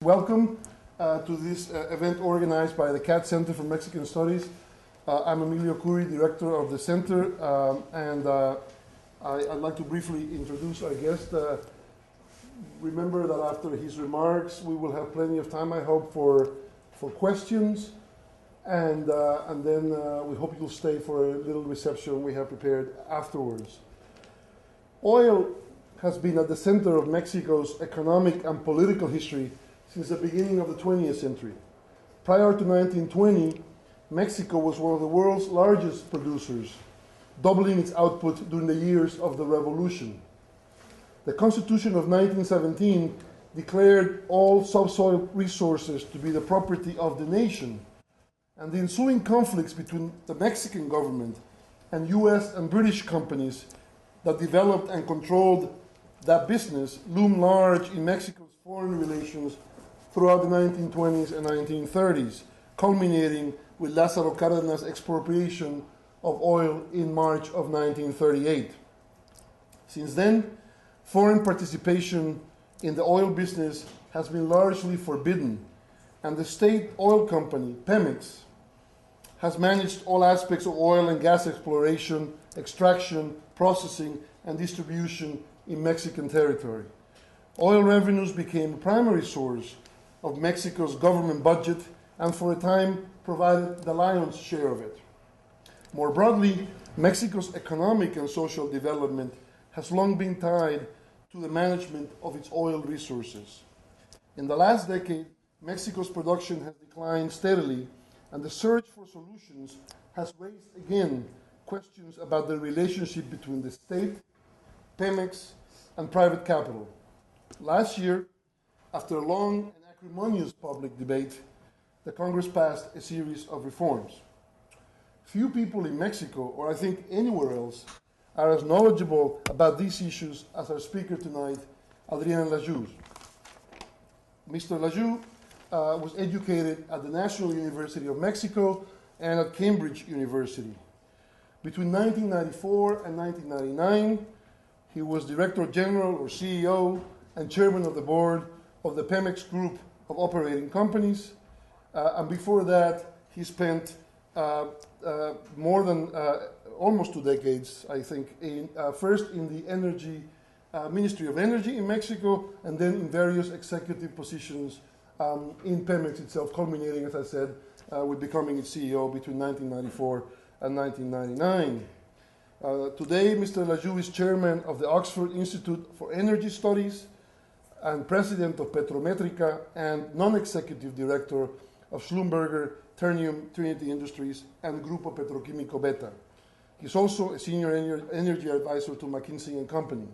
Welcome to this event organized by the CAT Center for Mexican Studies. I'm Emilio Curi, director of the center, and I'd like to briefly introduce our guest. Remember that after his remarks, we will have plenty of time, I hope, for questions, and then we hope you'll stay for a little reception we have prepared afterwards. Oil has been at the center of Mexico's economic and political history since the beginning of the 20th century. Prior to 1920, Mexico was one of the world's largest producers, doubling its output during the years of the Revolution. The Constitution of 1917 declared all subsoil resources to be the property of the nation, and the ensuing conflicts between the Mexican government and US and British companies that developed and controlled that business loomed large in Mexico's foreign relations throughout the 1920s and 1930s, culminating with Lázaro Cárdenas' expropriation of oil in March of 1938. Since then, foreign participation in the oil business has been largely forbidden, and the state oil company, Pemex, has managed all aspects of oil and gas exploration, extraction, processing, and distribution in Mexican territory. Oil revenues became a primary source of Mexico's government budget, and for a time provided the lion's share of it. More broadly, Mexico's economic and social development has long been tied to the management of its oil resources. In the last decade, Mexico's production has declined steadily, and the search for solutions has raised again questions about the relationship between the state, Pemex, and private capital. Last year, after a long and acrimonious public debate, the Congress passed a series of reforms. Few people in Mexico, or I think anywhere else, are as knowledgeable about these issues as our speaker tonight, Adri A. Mr. Lajous was educated at the National University of Mexico and at Cambridge University. Between 1994 and 1999, he was Director General or CEO and Chairman of the Board of the Pemex Group of Operating Companies. And before that, he spent more than almost 2 decades, I think, first in the Ministry of Energy in Mexico, and then in various executive positions in Pemex itself, culminating, as I said, with becoming its CEO between 1994 and 1999. Today, Mr. Lajous is chairman of the Oxford Institute for Energy Studies and president of Petrom A and non-executive director of Schlumberger, Ternium, Trinity Industries, and Grupo Petroqu. He's also a senior energy advisor to McKinsey Company.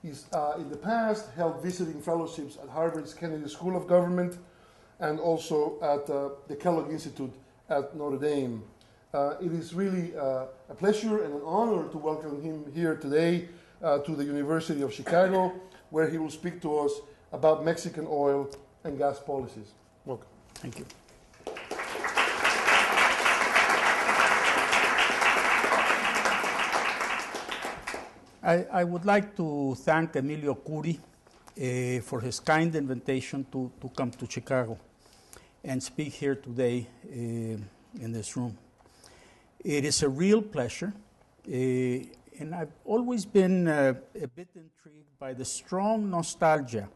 He's in the past held visiting fellowships at Harvard's Kennedy School of Government and also at the Kellogg Institute at Notre Dame. It is really a pleasure and an honor to welcome him here today to the University of Chicago, where he will speak to us about Mexican oil and gas policies. Welcome. Thank you. I would like to thank Emilio Curi for his kind invitation to come to Chicago and speak here today in this room. It is a real pleasure, and I've always been a bit intrigued by the strong nostalgia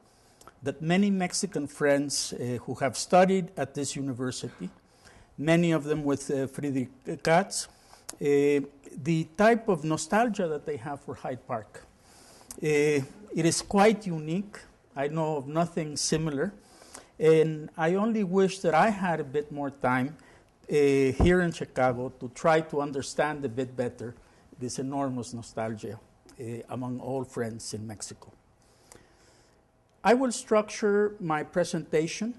that many Mexican friends who have studied at this university, many of them with Friedrich Katz, the type of nostalgia that they have for Hyde Park. It is quite unique. I know of nothing similar, and I only wish that I had a bit more time here in Chicago to try to understand a bit better this enormous nostalgia among all friends in Mexico. I will structure my presentation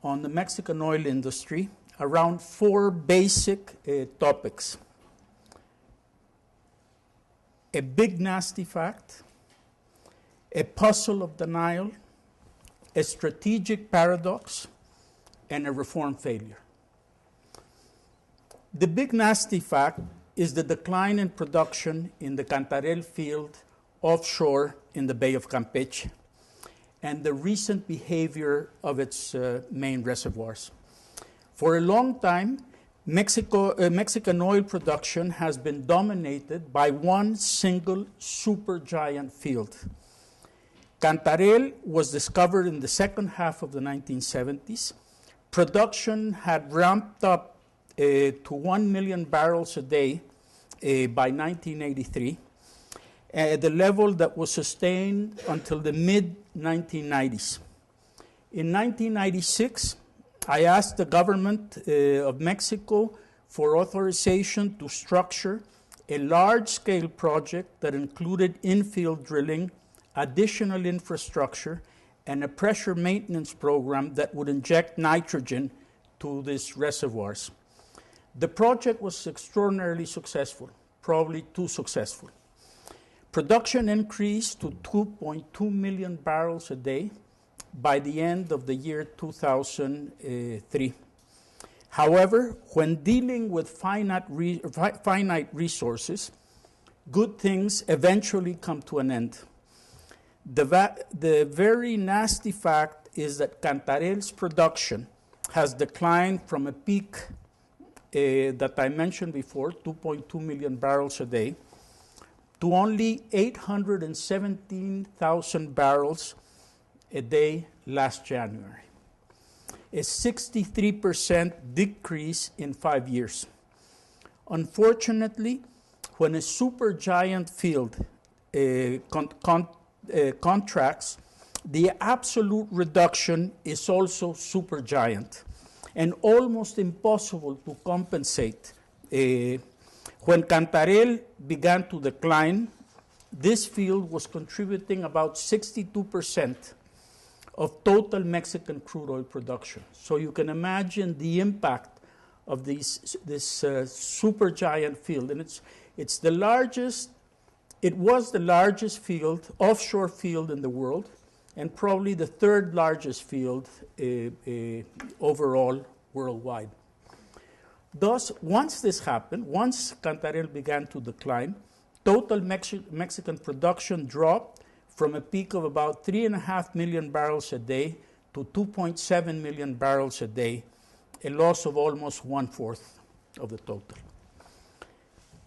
on the Mexican oil industry around 4 basic topics: a big nasty fact, a puzzle of denial, a strategic paradox, and a reform failure. The big nasty fact is the decline in production in the Cantarell field offshore in the Bay of Campeche, and the recent behavior of its main reservoirs. For a long time, Mexican oil production has been dominated by one single supergiant field. Cantarell was discovered in the second half of the 1970s. Production had ramped up to 1 million barrels a day by 1983, the level that was sustained until the mid-1990s. In 1996, I asked the government of Mexico for authorization to structure a large-scale project that included infield drilling, additional infrastructure, and a pressure maintenance program that would inject nitrogen to these reservoirs. The project was extraordinarily successful, probably too successful. Production increased to 2.2 million barrels a day by the end of the year 2003. However, when dealing with finite resources, good things eventually come to an end. The very nasty fact is that Cantarell's production has declined from a peak that I mentioned before, 2.2 million barrels a day, to only 817,000 barrels a day last January, a 63% decrease in 5 years. Unfortunately, when a supergiant field contracts, the absolute reduction is also supergiant and almost impossible to compensate. When Cantarell began to decline, this field was contributing about 62% of total Mexican crude oil production. So you can imagine the impact of this supergiant field. And it's the largest. It was the largest field, offshore field in the world, and probably the third largest field overall worldwide. Thus, once this happened, once Cantarell began to decline, total Mexican production dropped from a peak of about 3.5 million barrels a day to 2.7 million barrels a day, a loss of almost 1/4 of the total.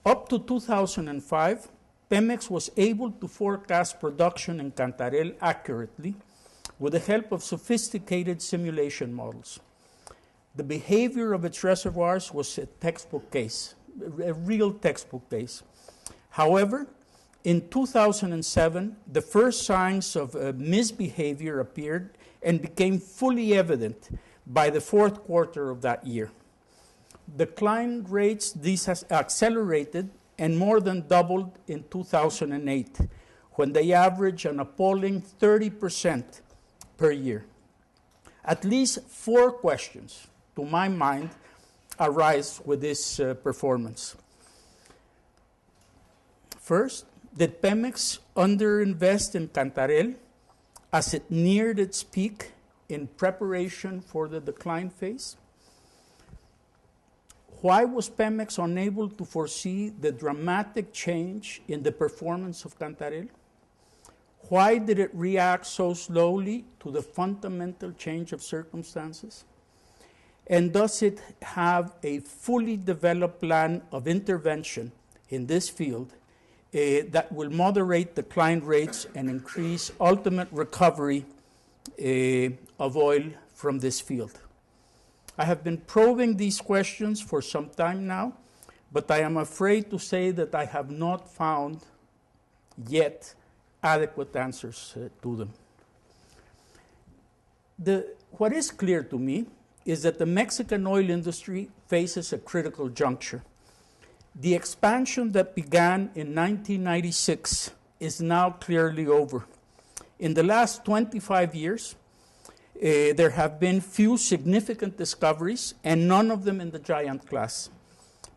Up to 2005, Pemex was able to forecast production in Cantarell accurately with the help of sophisticated simulation models. The behavior of its reservoirs was a textbook case, a real textbook case. However, in 2007, the first signs of misbehavior appeared and became fully evident by the fourth quarter of that year. Decline rates, these has accelerated and more than doubled in 2008, when they averaged an appalling 30% per year. At least 4 questions, to my mind, arise with this performance. First, did Pemex underinvest in Cantarell as it neared its peak in preparation for the decline phase? Why was Pemex unable to foresee the dramatic change in the performance of Cantarell? Why did it react so slowly to the fundamental change of circumstances? And does it have a fully developed plan of intervention in this field that will moderate decline rates and increase ultimate recovery of oil from this field? I have been probing these questions for some time now, but I am afraid to say that I have not found yet adequate answers to them. What is clear to me is that the Mexican oil industry faces a critical juncture. The expansion that began in 1996 is now clearly over. In the last 25 years, there have been few significant discoveries, and none of them in the giant class.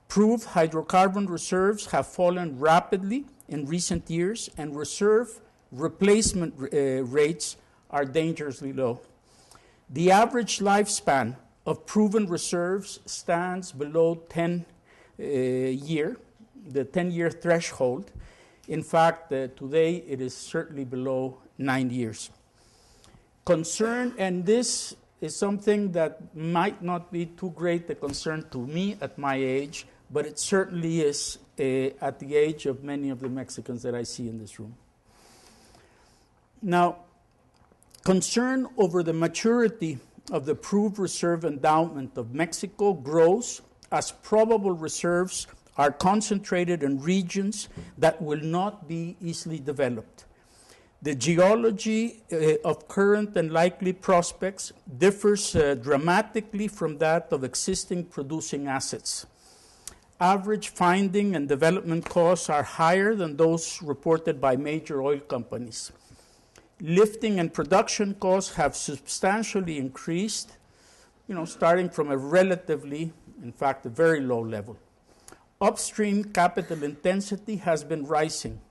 Proved hydrocarbon reserves have fallen rapidly in recent years, and reserve replacement rates are dangerously low. The average lifespan of proven reserves stands below 10 year, the 10-year threshold. In fact, today it is certainly below 9 years. Concern, and this is something that might not be too great a concern to me at my age, but it certainly is at the age of many of the Mexicans that I see in this room. Now, concern over the maturity of the proved reserve endowment of Mexico grows as probable reserves are concentrated in regions that will not be easily developed. The geology of current and likely prospects differs dramatically from that of existing producing assets. Average finding and development costs are higher than those reported by major oil companies. Lifting and production costs have substantially increased, starting from a relatively, in fact, a very low level. Upstream capital intensity has been rising.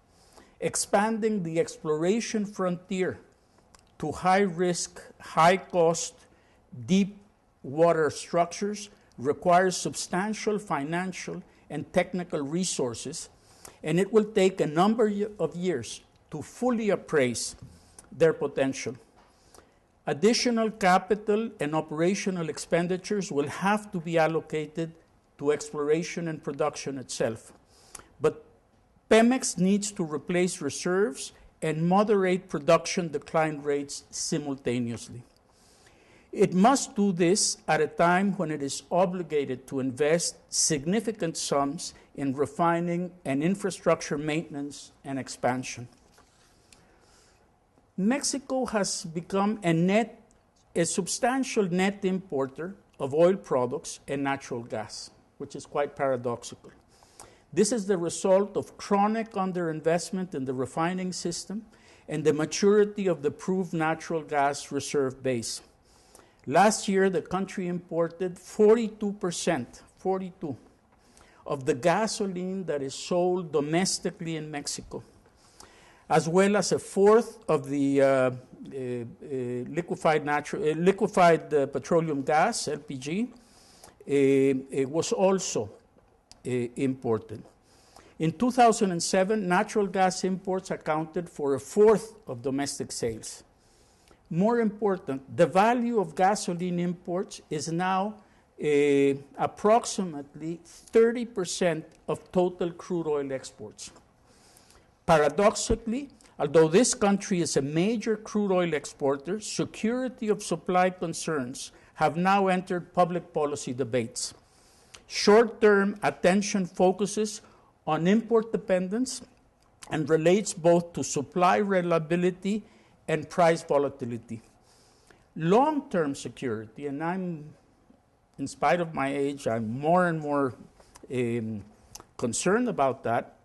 Expanding the exploration frontier to high-risk, high-cost, deep water structures requires substantial financial and technical resources, and it will take a number of years to fully appraise their potential. Additional capital and operational expenditures will have to be allocated to exploration and production itself. But Pemex needs to replace reserves and moderate production decline rates simultaneously. It must do this at a time when it is obligated to invest significant sums in refining and infrastructure maintenance and expansion. Mexico has become a substantial net importer of oil products and natural gas, which is quite paradoxical. This is the result of chronic underinvestment in the refining system and the maturity of the proved natural gas reserve base. Last year, the country imported 42%, of the gasoline that is sold domestically in Mexico, as well as a fourth of the liquefied petroleum gas, LPG, was also imported. In 2007, natural gas imports accounted for a fourth of domestic sales. More important, the value of gasoline imports is now approximately 30% of total crude oil exports. Paradoxically, although this country is a major crude oil exporter, security of supply concerns have now entered public policy debates. Short-term attention focuses on import dependence and relates both to supply reliability and price volatility. Long-term security, and in spite of my age, I'm more and more concerned about that.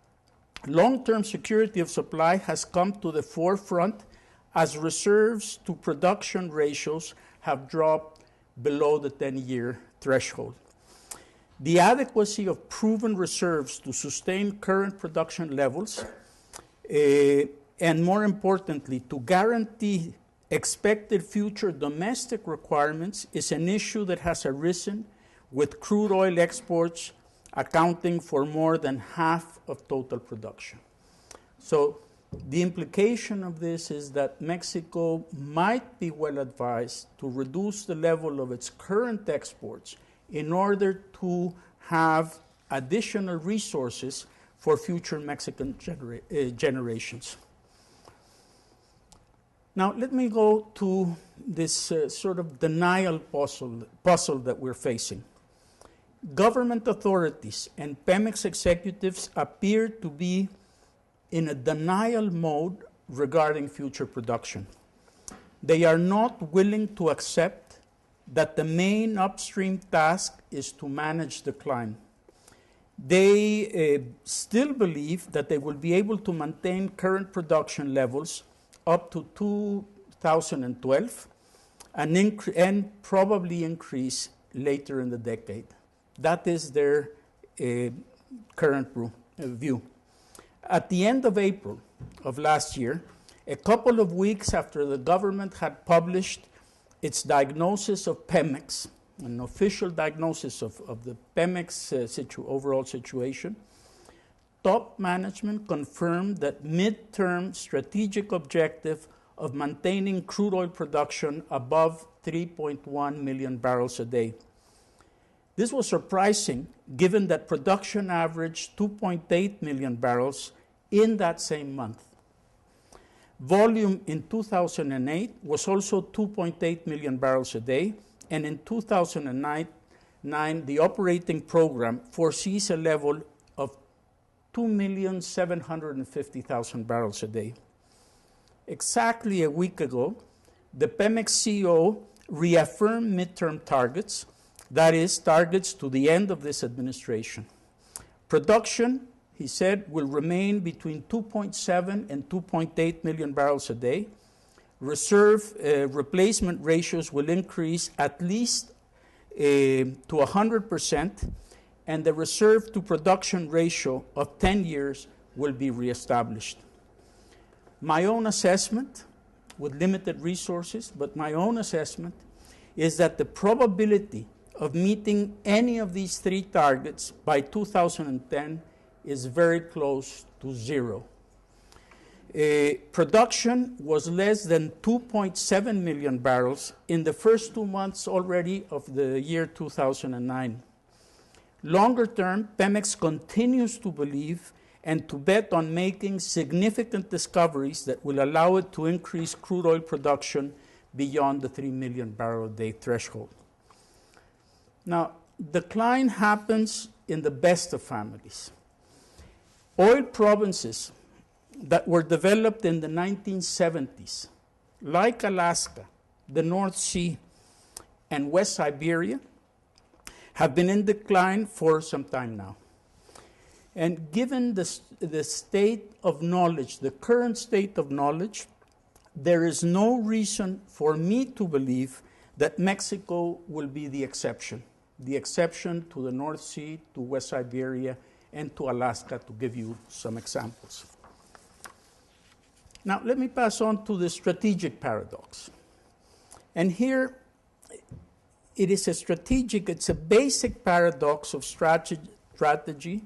Long-term security of supply has come to the forefront as reserves to production ratios have dropped below the 10-year threshold. The adequacy of proven reserves to sustain current production levels, and more importantly, to guarantee expected future domestic requirements is an issue that has arisen with crude oil exports accounting for more than half of total production. So the implication of this is that Mexico might be well advised to reduce the level of its current exports in order to have additional resources for future Mexican generations. Now, let me go to this sort of denial puzzle that we're facing. Government authorities and Pemex executives appear to be in a denial mode regarding future production. They are not willing to accept that the main upstream task is to manage decline. They still believe that they will be able to maintain current production levels up to 2012 and probably increase later in the decade. That is their current view. At the end of April of last year, a couple of weeks after the government had published its diagnosis of Pemex, an official diagnosis of the Pemex overall situation, top management confirmed that midterm strategic objective of maintaining crude oil production above 3.1 million barrels a day. This was surprising given that production averaged 2.8 million barrels in that same month. Volume in 2008 was also 2.8 million barrels a day, and in 2009, the operating program foresees a level of 2,750,000 barrels a day. Exactly a week ago, the Pemex CEO reaffirmed midterm targets, that is, targets to the end of this administration. Production, he said, will remain between 2.7 and 2.8 million barrels a day. Reserve replacement ratios will increase at least to 100%, and the reserve to production ratio of 10 years will be reestablished. My own assessment, with limited resources, but my own assessment is that the probability of meeting any of these three targets by 2010 is very close to zero. Production was less than 2.7 million barrels in the first 2 months already of the year 2009. Longer term, Pemex continues to believe and to bet on making significant discoveries that will allow it to increase crude oil production beyond the 3 million barrel a day threshold. Now, decline happens in the best of families. Oil provinces that were developed in the 1970s, like Alaska, the North Sea, and West Siberia, have been in decline for some time now. And given the state of knowledge, the current state of knowledge, there is no reason for me to believe that Mexico will be the exception to the North Sea, to West Siberia, and to Alaska, to give you some examples. Now, let me pass on to the strategic paradox. And here, it's a basic paradox of strategy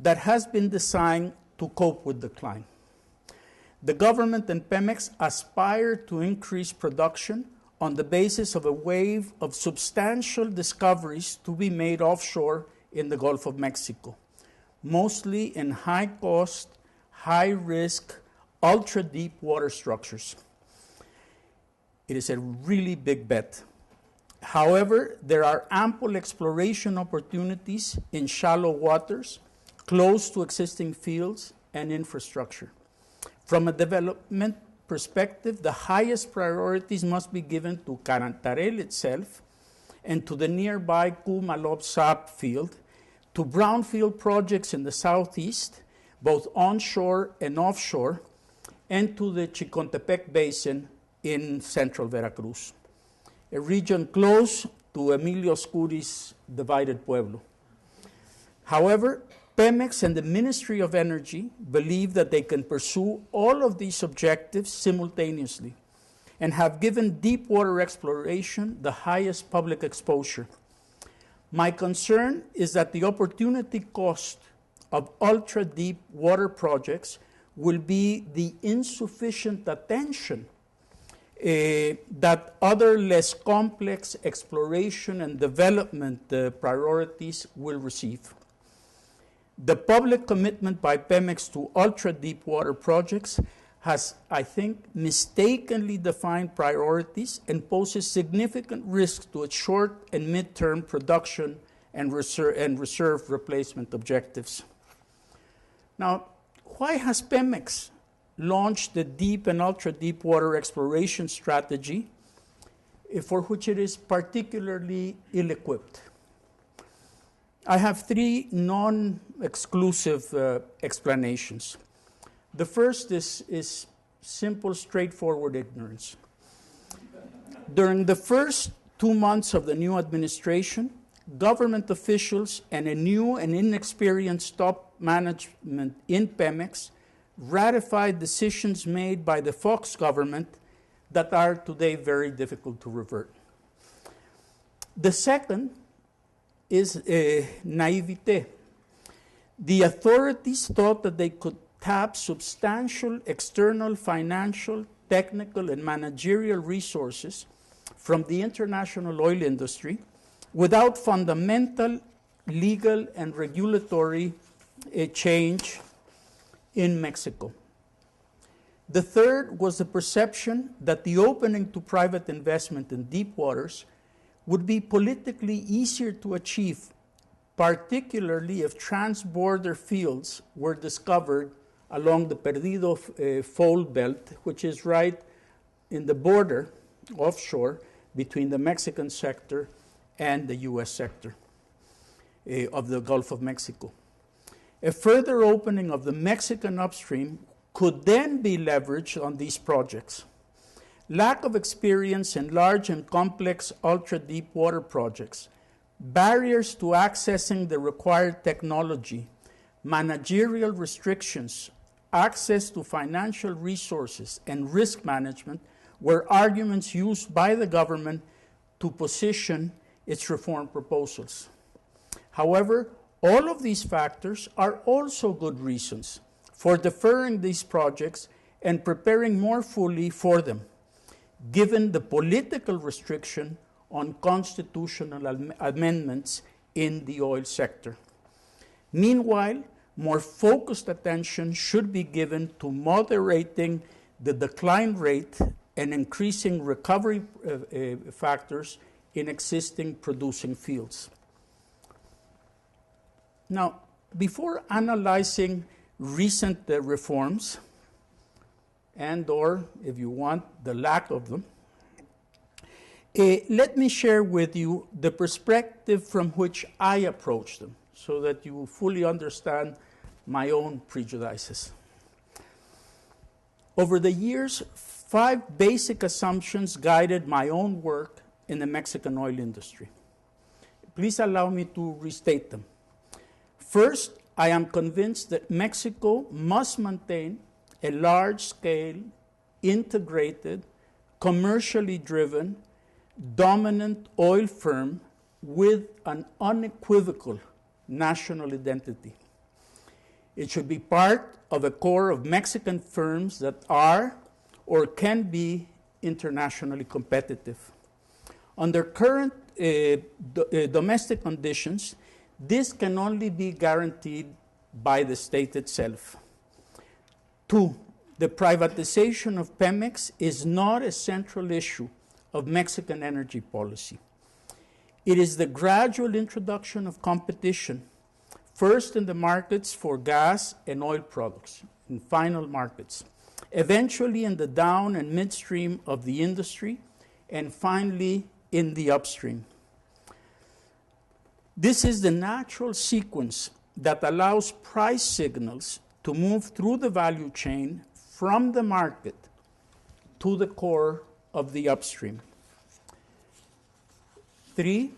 that has been designed to cope with decline. The government and Pemex aspire to increase production on the basis of a wave of substantial discoveries to be made offshore in the Gulf of Mexico, mostly in high-cost, high-risk, ultra-deep water structures. It is a really big bet. However, there are ample exploration opportunities in shallow waters, close to existing fields and infrastructure. From a development perspective, the highest priorities must be given to Cantarell itself and to the nearby Kumalop-Sap field, to brownfield projects in the southeast, both onshore and offshore, and to the Chicontepec Basin in central Veracruz, a region close to Emilio Scuri's divided Pueblo. However, Pemex and the Ministry of Energy believe that they can pursue all of these objectives simultaneously and have given deep water exploration the highest public exposure. My concern is that the opportunity cost of ultra-deep water projects will be the insufficient attention that other less complex exploration and development priorities will receive. The public commitment by Pemex to ultra-deep water projects has, I think, mistakenly defined priorities and poses significant risks to its short and mid-term production and reserve replacement objectives. Now, why has Pemex launched the deep and ultra-deep water exploration strategy for which it is particularly ill-equipped? I have three non-exclusive explanations. The first is simple, straightforward ignorance. During the first 2 months of the new administration, government officials and a new and inexperienced top management in Pemex ratified decisions made by the Fox government that are today very difficult to revert. The second is naivete. The authorities thought that they could tap substantial external financial, technical, and managerial resources from the international oil industry without fundamental legal and regulatory change in Mexico. The third was the perception that the opening to private investment in deep waters would be politically easier to achieve, particularly if transborder fields were discovered along the Perdido Fold Belt, which is right in the border offshore between the Mexican sector and the U.S. sector of the Gulf of Mexico. A further opening of the Mexican upstream could then be leveraged on these projects. Lack of experience in large and complex ultra-deep water projects, barriers to accessing the required technology, managerial restrictions, access to financial resources, and risk management were arguments used by the government to position its reform proposals. However, all of these factors are also good reasons for deferring these projects and preparing more fully for them, given the political restriction on constitutional amendments in the oil sector. Meanwhile, more focused attention should be given to moderating the decline rate and increasing recovery factors in existing producing fields. Now, before analyzing recent reforms, and or, if you want, the lack of them, let me share with you the perspective from which I approach them so that you fully understand my own prejudices. Over the years, 5 basic assumptions guided my own work in the Mexican oil industry. Please allow me to restate them. First, I am convinced that Mexico must maintain a large-scale, integrated, commercially driven, dominant oil firm with an unequivocal national identity. It should be part of a core of Mexican firms that are or can be internationally competitive. Under current domestic conditions, this can only be guaranteed by the state itself. 2, the privatization of Pemex is not a central issue of Mexican energy policy. It is the gradual introduction of competition, first in the markets for gas and oil products, in final markets, eventually in the down and midstream of the industry, and finally in the upstream. This is the natural sequence that allows price signals to move through the value chain from the market to the core of the upstream. 3,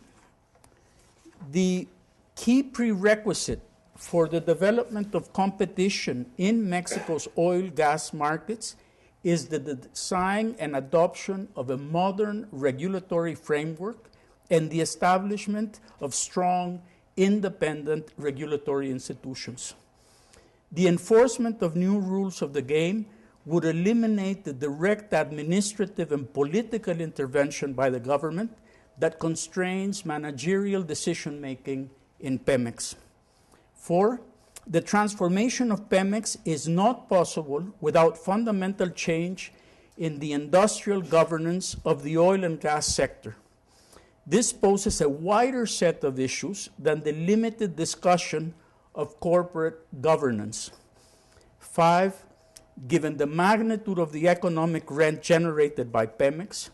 the key prerequisite for the development of competition in Mexico's oil-gas markets is the design and adoption of a modern regulatory framework and the establishment of strong, independent regulatory institutions. The enforcement of new rules of the game would eliminate the direct administrative and political intervention by the government that constrains managerial decision-making in Pemex. 4, the transformation of Pemex is not possible without fundamental change in the industrial governance of the oil and gas sector. This poses a wider set of issues than the limited discussion of corporate governance. 5, given the magnitude of the economic rent generated by Pemex,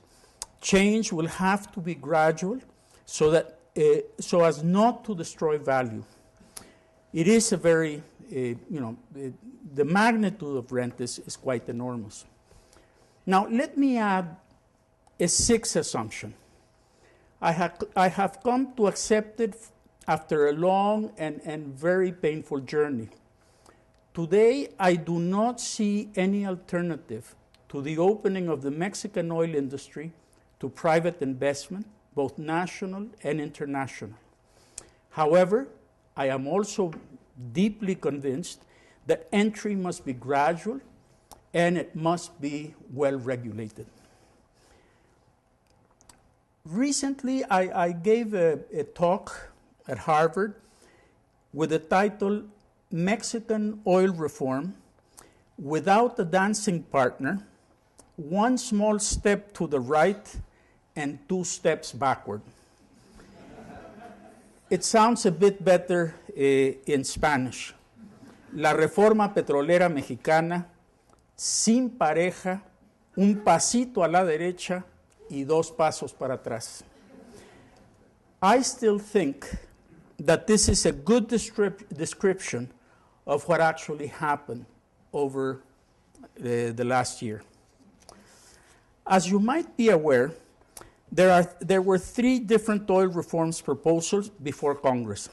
change will have to be gradual so as not to destroy value. It is a very, the magnitude of rent is quite enormous. Now, let me add a 6th assumption. I have come to accept it after a long and very painful journey. Today, I do not see any alternative to the opening of the Mexican oil industry to private investment, both national and international. However, I am also deeply convinced that entry must be gradual, and it must be well regulated. Recently, I gave a talk at Harvard with the title Mexican Oil Reform Without a Dancing Partner, One Small Step to the Right and 2 Steps Backward. It sounds a bit better in Spanish. La reforma petrolera mexicana, sin pareja, un pasito a la derecha y 2 pasos para atrás. I still think that this is a good description of what actually happened over the last year. As you might be aware, there were 3 different oil reforms proposals before Congress,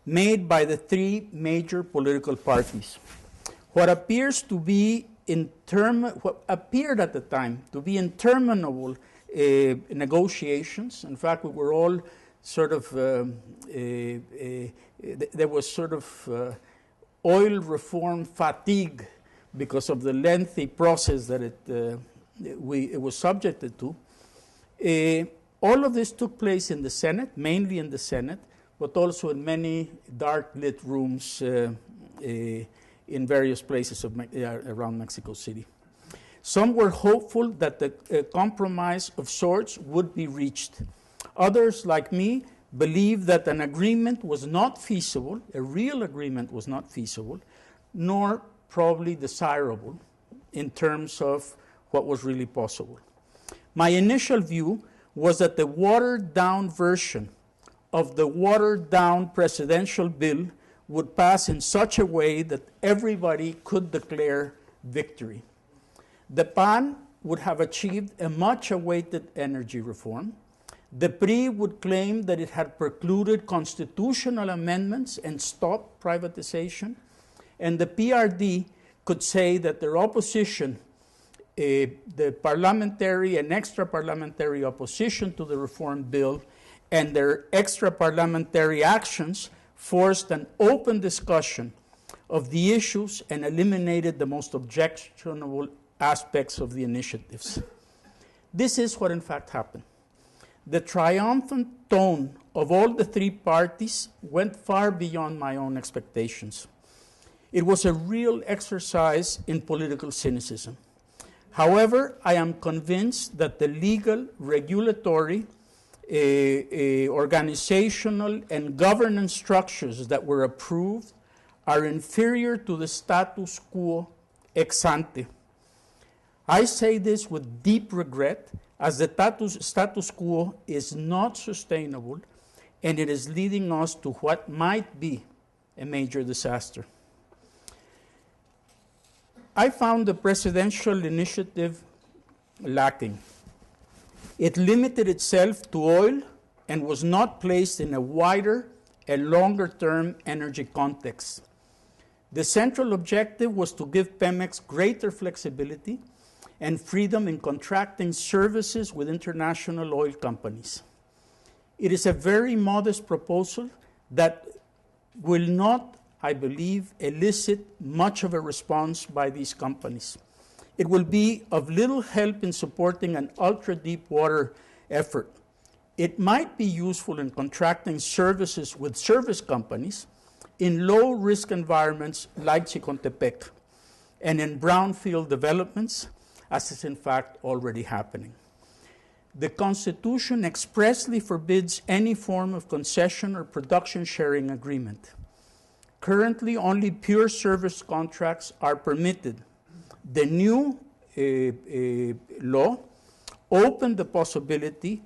made by the 3 major political parties. What appears to be what appeared at the time to be interminable negotiations. In fact, we were all sort of, there was sort of oil reform fatigue because of the lengthy process that it was subjected to. All of this took place in the Senate, mainly in the Senate, but also in many dark lit rooms in various places around Mexico City. Some were hopeful that a compromise of sorts would be reached. Others, like me, believed that an agreement was not feasible, a real agreement was not feasible, nor probably desirable in terms of what was really possible. My initial view was that the watered-down version of the watered-down presidential bill would pass in such a way that everybody could declare victory. The PAN would have achieved a much-awaited energy reform. The PRI would claim that it had precluded constitutional amendments and stopped privatization. And the PRD could say that their opposition, the parliamentary and extra-parliamentary opposition to the reform bill, and their extra-parliamentary actions forced an open discussion of the issues and eliminated the most objectionable aspects of the initiatives. This is what in fact happened. The triumphant tone of all the 3 parties went far beyond my own expectations. It was a real exercise in political cynicism. However, I am convinced that the legal, regulatory, organizational, and governance structures that were approved are inferior to the status quo ex ante. I say this with deep regret, as the status quo is not sustainable, and it is leading us to what might be a major disaster. I found the presidential initiative lacking. It limited itself to oil and was not placed in a wider and longer-term energy context. The central objective was to give Pemex greater flexibility and freedom in contracting services with international oil companies. It is a very modest proposal that will not, I believe, elicit much of a response by these companies. It will be of little help in supporting an ultra-deep water effort. It might be useful in contracting services with service companies in low-risk environments like Xicontepec and in brownfield developments, as is in fact already happening. The Constitution expressly forbids any form of concession or production sharing agreement. Currently, only pure service contracts are permitted. The new law opened the possibility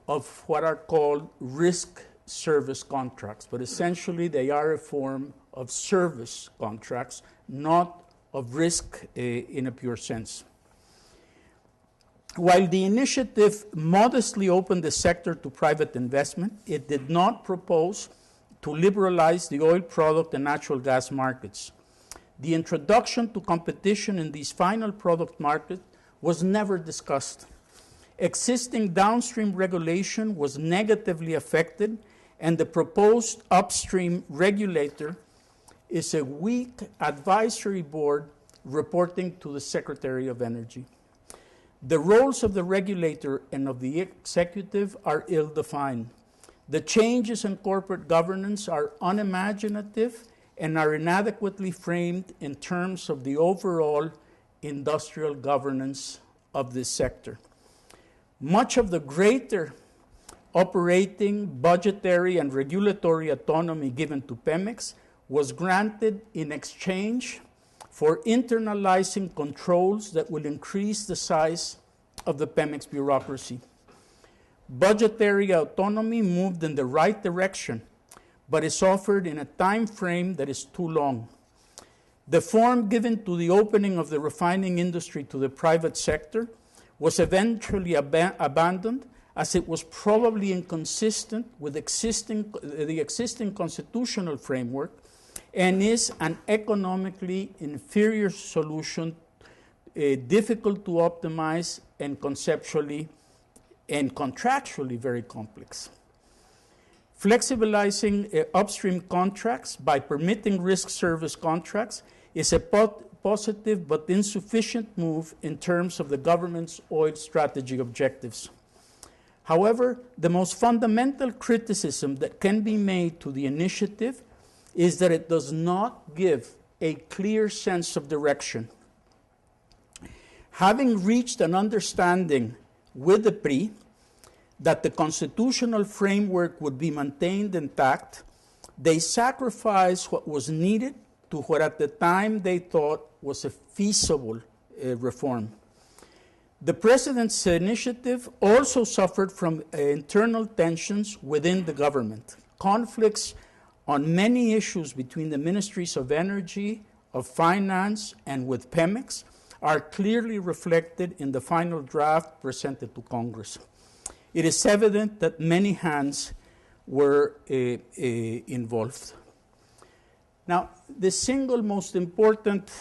of what are called risk service contracts, but essentially they are a form of service contracts, not of risk in a pure sense. While the initiative modestly opened the sector to private investment, it did not propose to liberalize the oil product and natural gas markets. The introduction to competition in these final product markets was never discussed. Existing downstream regulation was negatively affected, and the proposed upstream regulator is a weak advisory board reporting to the Secretary of Energy. The roles of the regulator and of the executive are ill-defined. The changes in corporate governance are unimaginative and are inadequately framed in terms of the overall industrial governance of this sector. Much of the greater operating, budgetary, and regulatory autonomy given to Pemex was granted in exchange for internalizing controls that will increase the size of the Pemex bureaucracy. Budgetary autonomy moved in the right direction, but is offered in a time frame that is too long. The form given to the opening of the refining industry to the private sector was eventually abandoned, as it was probably inconsistent with the existing constitutional framework and is an economically inferior solution, difficult to optimize and conceptually and contractually very complex. Flexibilizing upstream contracts by permitting risk service contracts is a positive but insufficient move in terms of the government's oil strategy objectives. However, the most fundamental criticism that can be made to the initiative is that it does not give a clear sense of direction. Having reached an understanding with the PRI that the constitutional framework would be maintained intact, they sacrificed what was needed to what at the time they thought was a feasible reform. The President's initiative also suffered from internal tensions within the government. Conflicts on many issues between the Ministries of Energy, of Finance, and with Pemex are clearly reflected in the final draft presented to Congress. It is evident that many hands were involved. Now, the single most important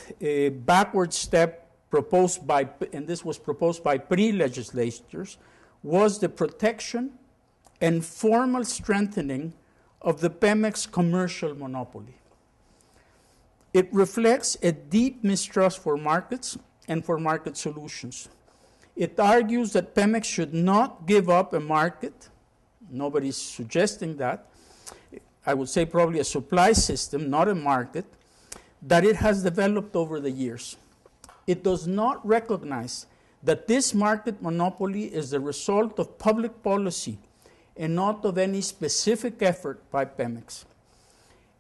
backward step proposed by, and this was proposed by pre-legislators, was the protection and formal strengthening of the Pemex commercial monopoly. It reflects a deep mistrust for markets and for market solutions. It argues that Pemex should not give up a market. Nobody's suggesting that. I would say probably a supply system, not a market, that it has developed over the years. It does not recognize that this market monopoly is the result of public policy and not of any specific effort by Pemex.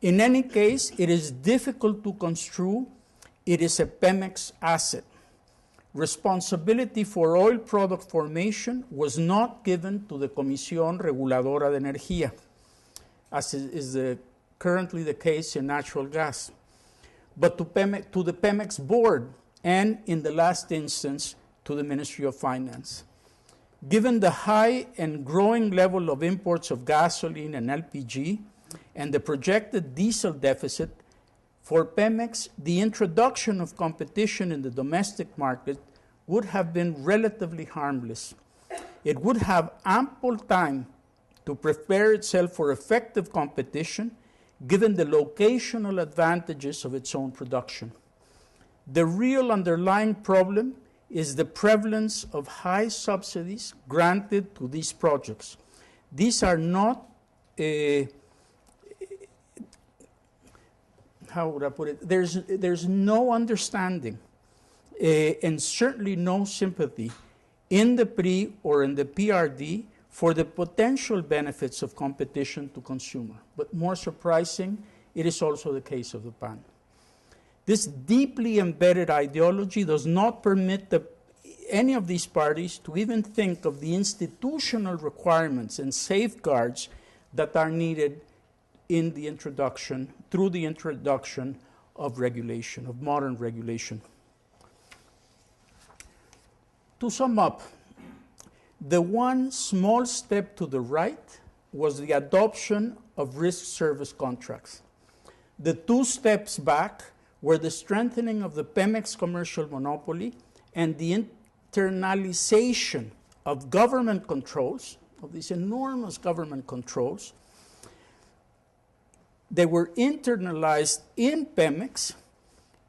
In any case, it is difficult to construe it is a Pemex asset. Responsibility for oil product formation was not given to the Comisión Reguladora de Energía, as is currently the case in natural gas, but to the Pemex board, and in the last instance, to the Ministry of Finance. Given the high and growing level of imports of gasoline and LPG and the projected diesel deficit, for Pemex, the introduction of competition in the domestic market would have been relatively harmless. It would have ample time to prepare itself for effective competition, given the locational advantages of its own production. The real underlying problem is the prevalence of high subsidies granted to these projects. These are not, how would I put it? There's no understanding and certainly no sympathy in the PRI or in the PRD for the potential benefits of competition to consumer. But more surprising, it is also the case of the PAN. This deeply embedded ideology does not permit any of these parties to even think of the institutional requirements and safeguards that are needed in the introduction, through the introduction of regulation, of modern regulation. To sum up, the one small step to the right was the adoption of risk service contracts. The two steps back were the strengthening of the Pemex commercial monopoly and the internalization of government controls, of these enormous government controls. They were internalized in Pemex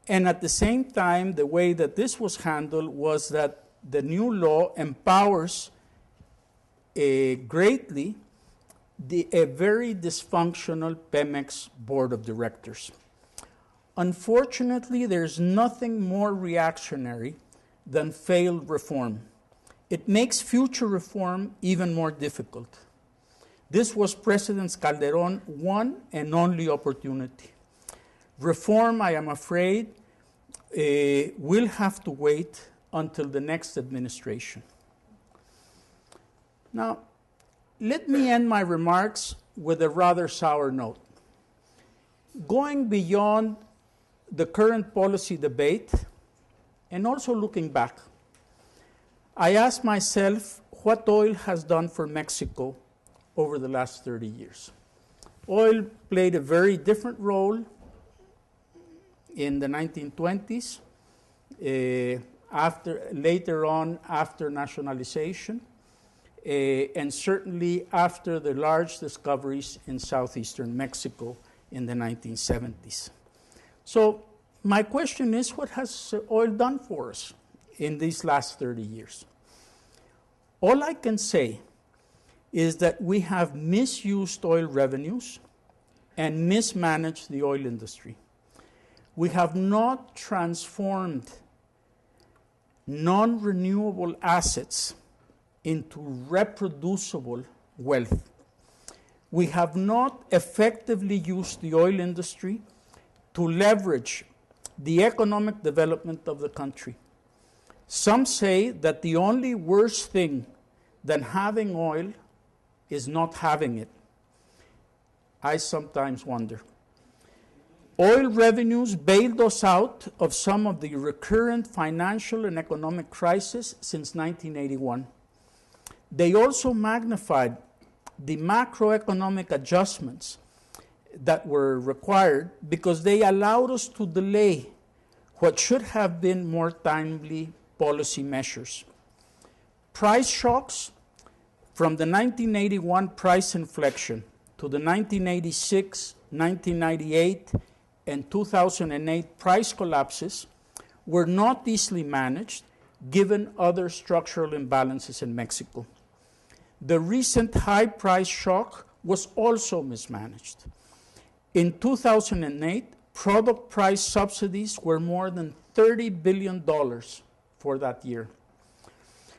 And at the same time, the way that this was handled was that the new law empowers greatly a very dysfunctional Pemex board of directors. Unfortunately, there's nothing more reactionary than failed reform. It makes future reform even more difficult. This was President Calderón's one and only opportunity. Reform, I am afraid, will have to wait until the next administration. Now, let me end my remarks with a rather sour note. Going beyond the current policy debate, and also looking back, I ask myself what oil has done for Mexico over the last 30 years. Oil played a very different role in the 1920s, later on after nationalization, and certainly after the large discoveries in southeastern Mexico in the 1970s. So my question is, what has oil done for us in these last 30 years? All I can say is that we have misused oil revenues and mismanaged the oil industry. We have not transformed non-renewable assets into reproducible wealth. We have not effectively used the oil industry to leverage the economic development of the country. Some say that the only worse thing than having oil is not having it. I sometimes wonder. Oil revenues bailed us out of some of the recurrent financial and economic crises since 1981. They also magnified the macroeconomic adjustments that were required because they allowed us to delay what should have been more timely policy measures. Price shocks from the 1981 price inflection to the 1986, 1998, and 2008 price collapses were not easily managed given other structural imbalances in Mexico. The recent high price shock was also mismanaged. In 2008, product price subsidies were more than $30 billion for that year.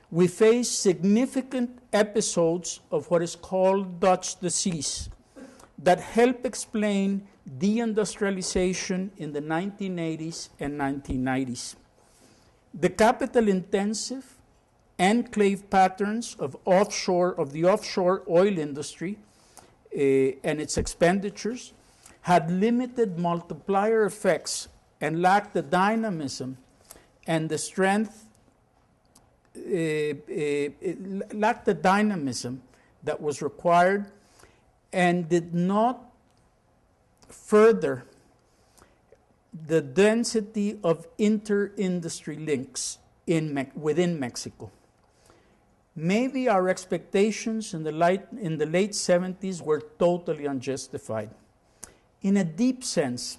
We faced significant episodes of what is called Dutch disease that help explain deindustrialization in the 1980s and 1990s. The capital-intensive enclave patterns of the offshore oil industry and its expenditures had limited multiplier effects and lacked the dynamism and the strength, lacked the dynamism that was required and did not further the density of inter-industry links within Mexico. Maybe our expectations in the late 70s were totally unjustified. In a deep sense,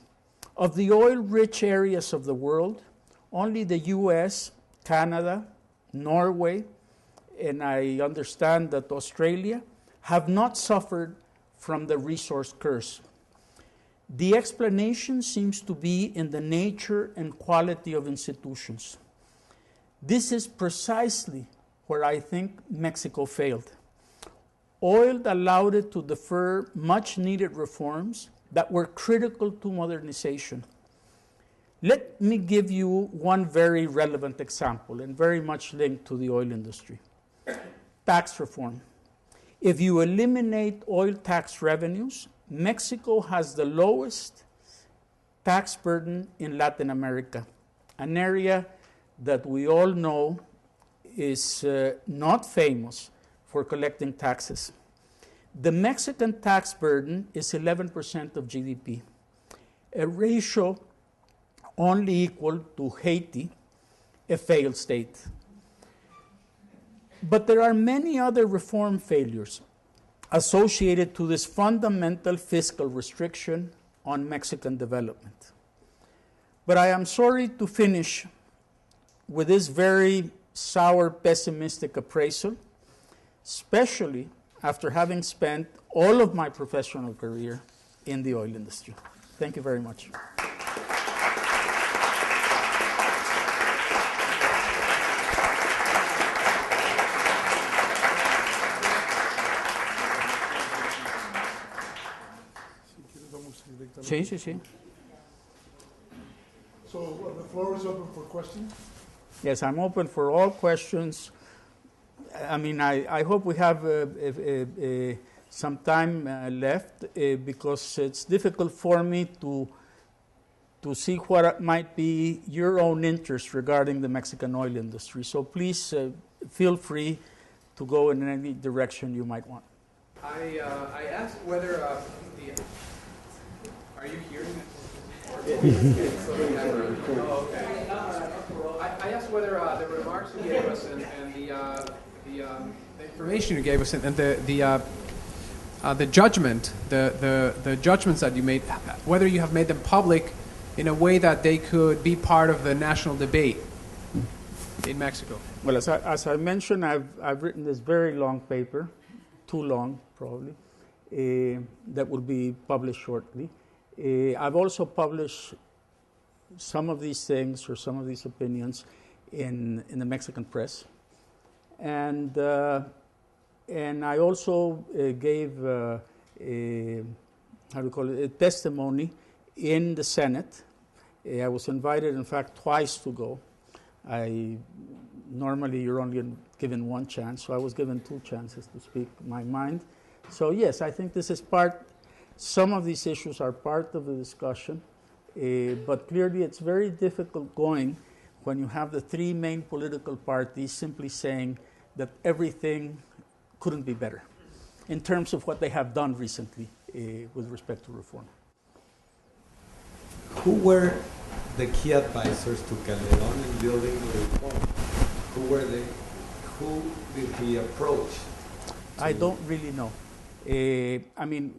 of the oil-rich areas of the world, only the US, Canada, Norway, and I understand that Australia have not suffered from the resource curse. The explanation seems to be in the nature and quality of institutions. This is precisely where I think Mexico failed. Oil allowed it to defer much-needed reforms that were critical to modernization. Let me give you one very relevant example and very much linked to the oil industry. Tax reform. If you eliminate oil tax revenues, Mexico has the lowest tax burden in Latin America, an area that we all know is not famous for collecting taxes. The Mexican tax burden is 11% of GDP, a ratio only equal to Haiti, a failed state. But there are many other reform failures associated to this fundamental fiscal restriction on Mexican development. But I am sorry to finish with this very sour, pessimistic appraisal, especially after having spent all of my professional career in the oil industry. Thank you very much. Sí, sí, sí. So the floor is open for questions. Yes, I'm open for all questions. I mean, I hope we have some time left because it's difficult for me to see what might be your own interest regarding the Mexican oil industry. So please feel free to go in any direction you might want. I asked whether are you hearing it? Oh, okay. I asked whether the remarks you gave us and the information you gave us and the judgment, the judgments that you made, whether you have made them public in a way that they could be part of the national debate in Mexico. Well, as I mentioned, I've written this very long paper, too long probably, that will be published shortly. I've also published some of these things or some of these opinions in the Mexican press, and I also gave a testimony in the Senate. I was invited, in fact, twice to go. Normally you're only given one chance, so I was given two chances to speak my mind. So yes, I think this is some of these issues are part of the discussion, but clearly it's very difficult going when you have the three main political parties simply saying that everything couldn't be better in terms of what they have done recently with respect to reform. Who were the key advisors to Calderon in building the reform? Who did he approach? I don't really know. I mean,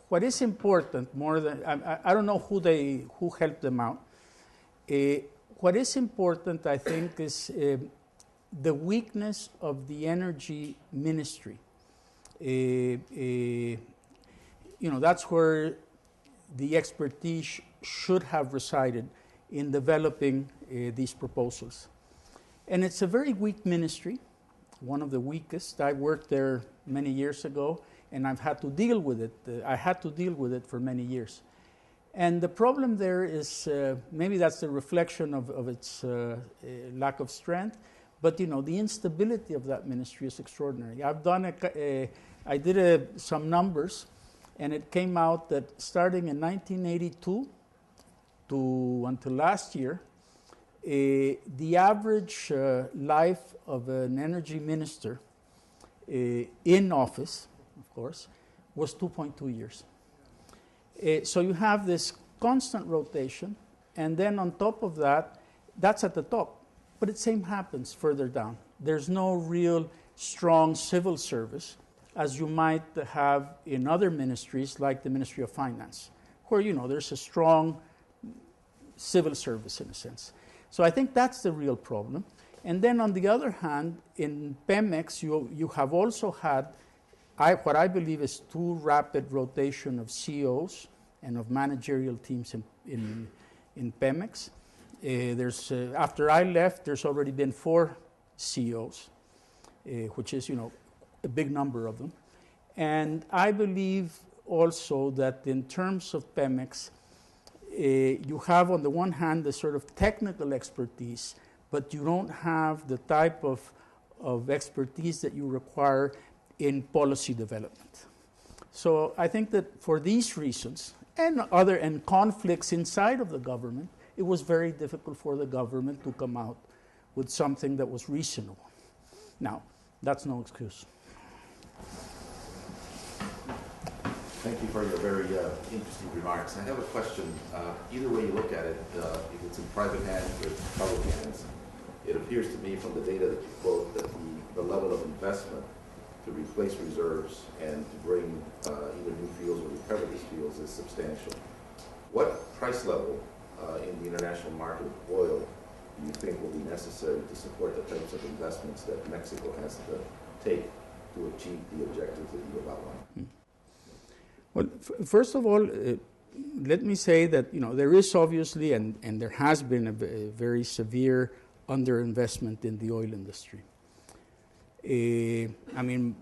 what is important more than I don't know who helped them out. What is important, I think, is the weakness of the energy ministry. That's where the expertise should have resided in developing these proposals. And it's a very weak ministry, one of the weakest. I worked there many years ago, and I've had to deal with it. I had to deal with it for many years. And the problem there is maybe that's the reflection of its lack of strength, but the instability of that ministry is extraordinary. I did some numbers, and it came out that starting in 1982 until last year, the average life of an energy minister in office, of course, was 2.2 years. So you have this constant rotation, and then on top of that, that's at the top. But the same happens further down. There's no real strong civil service, as you might have in other ministries like the Ministry of Finance, where there's a strong civil service in a sense. So I think that's the real problem. And then on the other hand, in Pemex, you have also had what I believe is too rapid rotation of CEOs and of managerial teams in Pemex. After I left, there's already been 4 CEOs, which is a big number of them. And I believe also that in terms of Pemex, you have on the one hand the sort of technical expertise, but you don't have the type of expertise that you require in policy development. So I think that for these reasons and conflicts inside of the government, it was very difficult for the government to come out with something that was reasonable. Now, that's no excuse. Thank you for your very interesting remarks. I have a question. Either way you look at it, if it's in private hands or public hands, it appears to me from the data that you quote that the level of investment to replace reserves and to bring either new fields or recover these fields is substantial. What price level in the international market of oil do you think will be necessary to support the types of investments that Mexico has to take to achieve the objectives that you have outlined? Well, first of all, let me say that there is obviously and there has been a very severe underinvestment in the oil industry. I mean,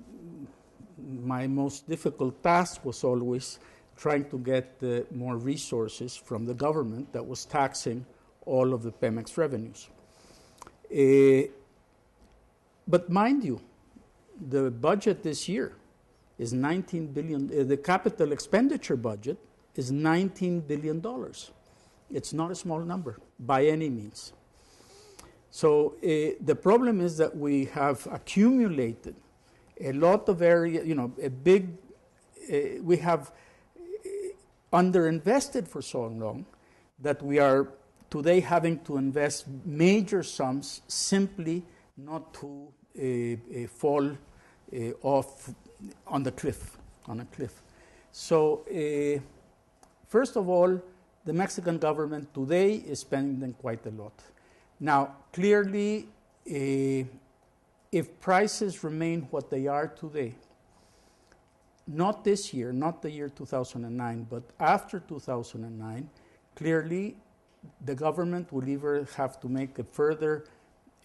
my most difficult task was always trying to get more resources from the government that was taxing all of the Pemex revenues. But mind you, the budget this year is $19 billion. The capital expenditure budget is $19 billion. It's not a small number by any means. So the problem is that we have accumulated a lot of area, we have underinvested for so long that we are today having to invest major sums simply not to fall off on a cliff. So first of all, the Mexican government today is spending quite a lot. Now, clearly, if prices remain what they are today, not this year, not the year 2009, but after 2009, clearly the government will either have to make a further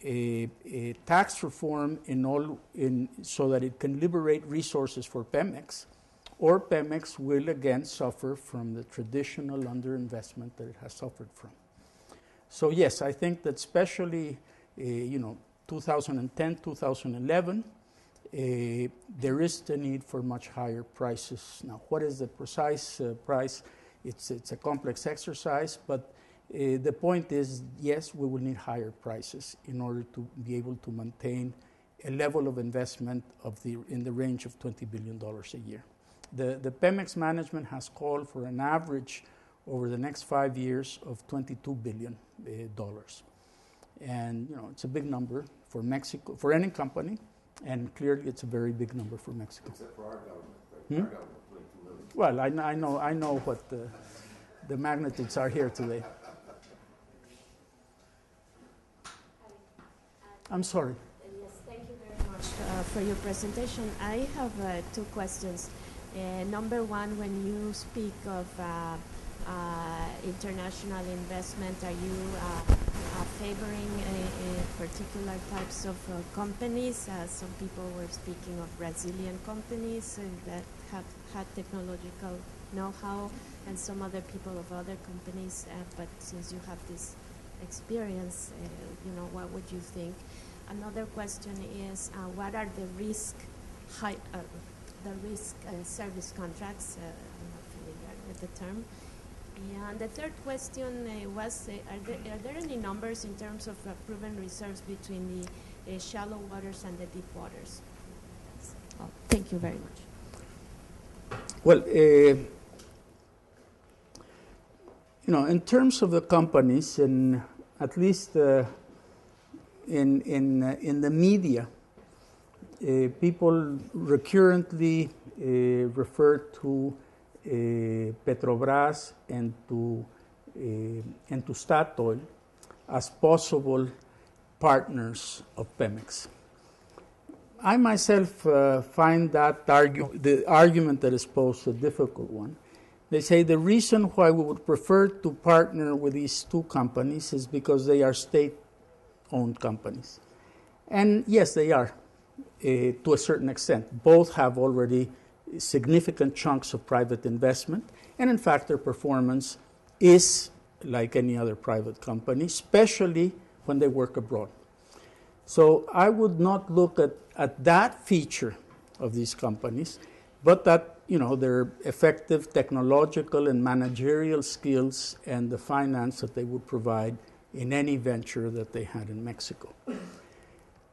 a tax reform so that it can liberate resources for Pemex, or Pemex will again suffer from the traditional underinvestment that it has suffered from. So yes, I think that especially 2010, 2011, there is the need for much higher prices. Now, what is the precise price? It's a complex exercise, but the point is, yes, we will need higher prices in order to be able to maintain a level of investment in the range of $20 billion a year. The Pemex management has called for an average over the next 5 years of $22 billion. And it's a big number for Mexico, for any company, and clearly it's a very big number for Mexico. Except for our government, right? Our government, $22 million. Well, I know what the magnitudes are here today. I'm sorry. Yes, thank you very much for your presentation. I have two questions. Number one, when you speak of international investment, are you favoring particular types of companies? Some people were speaking of Brazilian companies that have had technological know-how, and some other people of other companies. But since you have this experience, what would you think? Another question is, what are the risk service contracts? I'm not familiar with the term. And the third question was, are there any numbers in terms of proven reserves between the shallow waters and the deep waters? Thank you very much. Well, in terms of the companies, and at least in the media, people recurrently refer to Petrobras and to Statoil as possible partners of Pemex. I myself find that the argument that is posed a difficult one. They say the reason why we would prefer to partner with these two companies is because they are state-owned companies. And yes, they are, to a certain extent. Both have already significant chunks of private investment, and in fact their performance is like any other private company, especially when they work abroad. So I would not look at that feature of these companies, but that their effective technological and managerial skills and the finance that they would provide in any venture that they had in Mexico.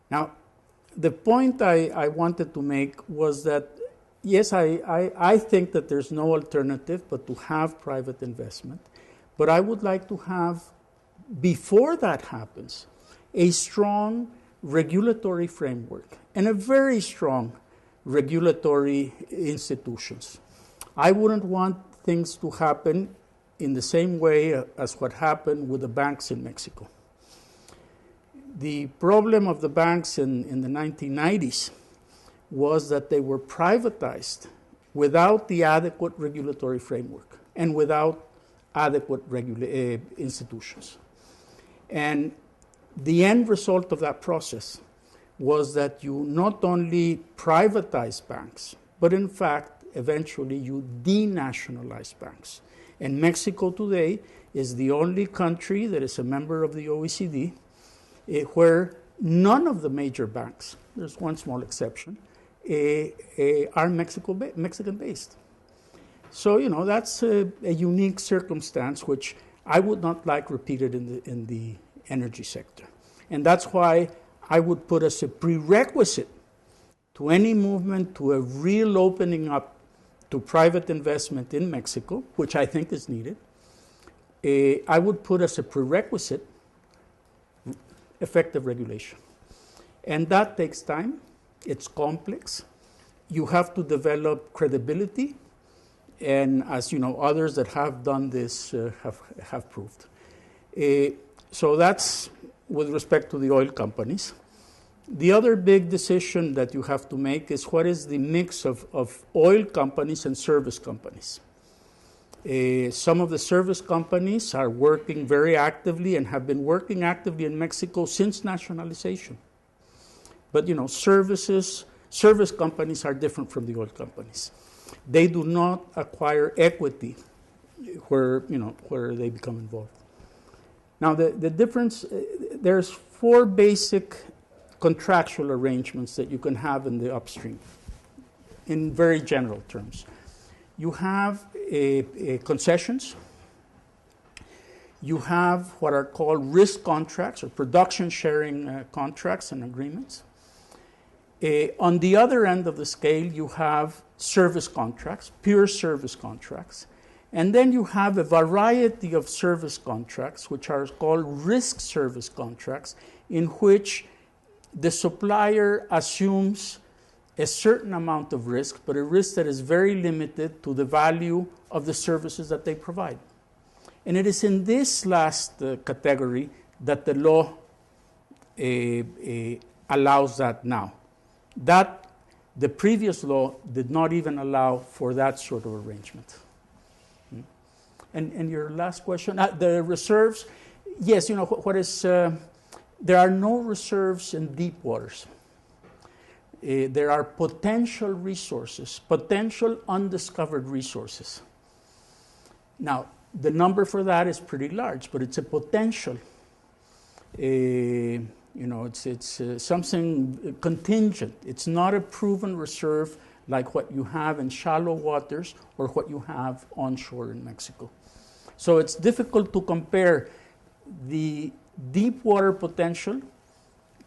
Now, the point I wanted to make was that yes, I think that there's no alternative but to have private investment. But I would like to have, before that happens, a strong regulatory framework and a very strong regulatory institutions. I wouldn't want things to happen in the same way as what happened with the banks in Mexico. The problem of the banks in the 1990s was that they were privatized without the adequate regulatory framework and without adequate institutions. And the end result of that process was that you not only privatized banks, but in fact, eventually you denationalized banks. And Mexico today is the only country that is a member of the OECD where none of the major banks, there's one small exception, are Mexican-based. So, you know, that's a unique circumstance which I would not like repeated in the energy sector. And that's why I would put as a prerequisite to any movement to a real opening up to private investment in Mexico, which I think is needed, I would put as a prerequisite effective regulation. And that takes time. It's complex. You have to develop credibility. And as you know, others that have done this have proved. So that's with respect to the oil companies. The other big decision that you have to make is what is the mix of oil companies and service companies. Some of the service companies are working very actively and have been working actively in Mexico since nationalization. But, you know, service companies are different from the oil companies. They do not acquire equity where they become involved. Now, the difference, there's 4 basic contractual arrangements that you can have in the upstream in very general terms. You have concessions. You have what are called risk contracts or production sharing contracts and agreements. On the other end of the scale, you have service contracts, pure service contracts. And then you have a variety of service contracts, which are called risk service contracts, in which the supplier assumes a certain amount of risk, but a risk that is very limited to the value of the services that they provide. And it is in this last category that the law allows that now. That the previous law did not even allow for that sort of arrangement. And your last question, the reserves, yes, you know, what is, there are no reserves in deep waters. There are potential resources, potential undiscovered resources. Now, the number for that is pretty large, but it's a potential. You know, it's something contingent. It's not a proven reserve like what you have in shallow waters or what you have onshore in Mexico. So it's difficult to compare the deep water potential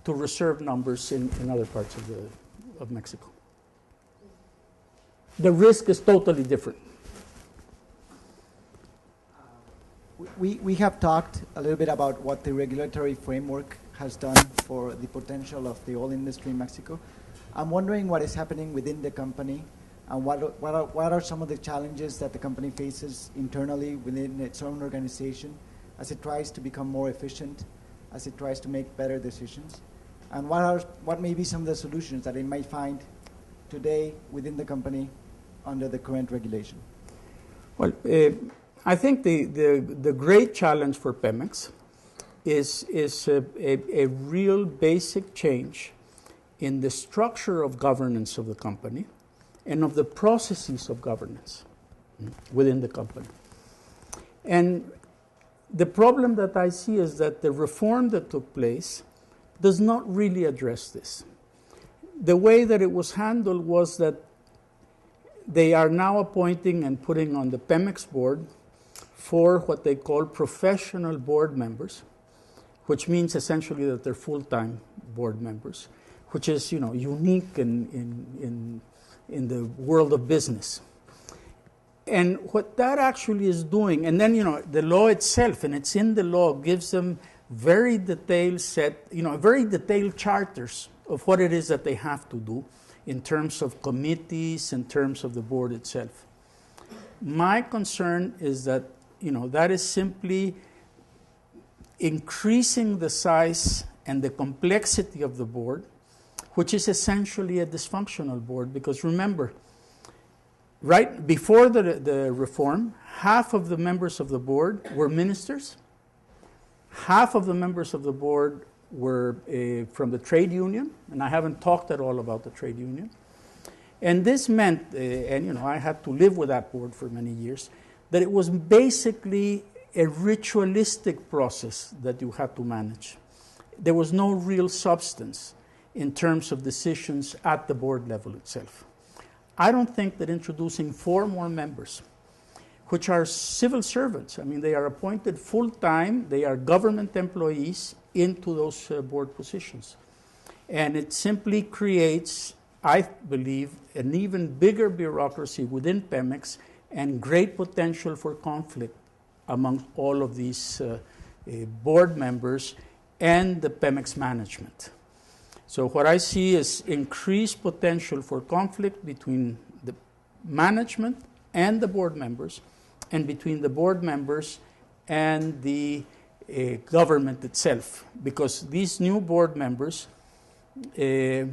to reserve numbers in other parts of Mexico. The risk is totally different. We have talked a little bit about what the regulatory framework has done for the potential of the oil industry in Mexico. I'm wondering what is happening within the company and what are some of the challenges that the company faces internally within its own organization as it tries to become more efficient, as it tries to make better decisions, and what may be some of the solutions that it might find today within the company under the current regulation? Well, I think the great challenge for Pemex is a real basic change in the structure of governance of the company and of the processes of governance within the company. And the problem that I see is that the reform that took place does not really address this. The way that it was handled was that they are now appointing and putting on the Pemex board 4 what they call professional board members, which means essentially that they're full-time board members, which is, you know, unique in the world of business. And what that actually is doing, and then, you know, the law itself, and it's in the law, gives them very detailed very detailed charters of what it is that they have to do in terms of committees, in terms of the board itself. My concern is that that is simply increasing the size and the complexity of the board, which is essentially a dysfunctional board. Because remember, right before the reform, half of the members of the board were ministers, half of the members of the board were from the trade union, and I haven't talked at all about the trade union. And this meant, I had to live with that board for many years, that it was basically a ritualistic process that you had to manage. There was no real substance in terms of decisions at the board level itself. I don't think that introducing 4 more members, which are civil servants, I mean, they are appointed full-time, they are government employees into those board positions. And it simply creates, I believe, an even bigger bureaucracy within Pemex and great potential for conflict among all of these board members and the Pemex management. So what I see is increased potential for conflict between the management and the board members, and between the board members and the government itself, because these new board members, the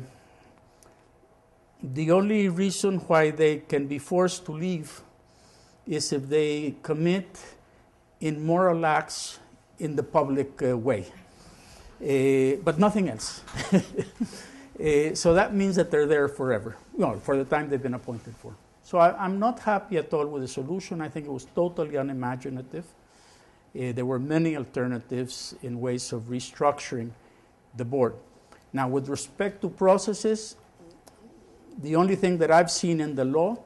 only reason why they can be forced to leave is if they commit immoral acts in the public way, but nothing else. So that means that they're there forever, for the time they've been appointed for. So I'm not happy at all with the solution. I think it was totally unimaginative. There were many alternatives in ways of restructuring the board. Now, with respect to processes, the only thing that I've seen in the law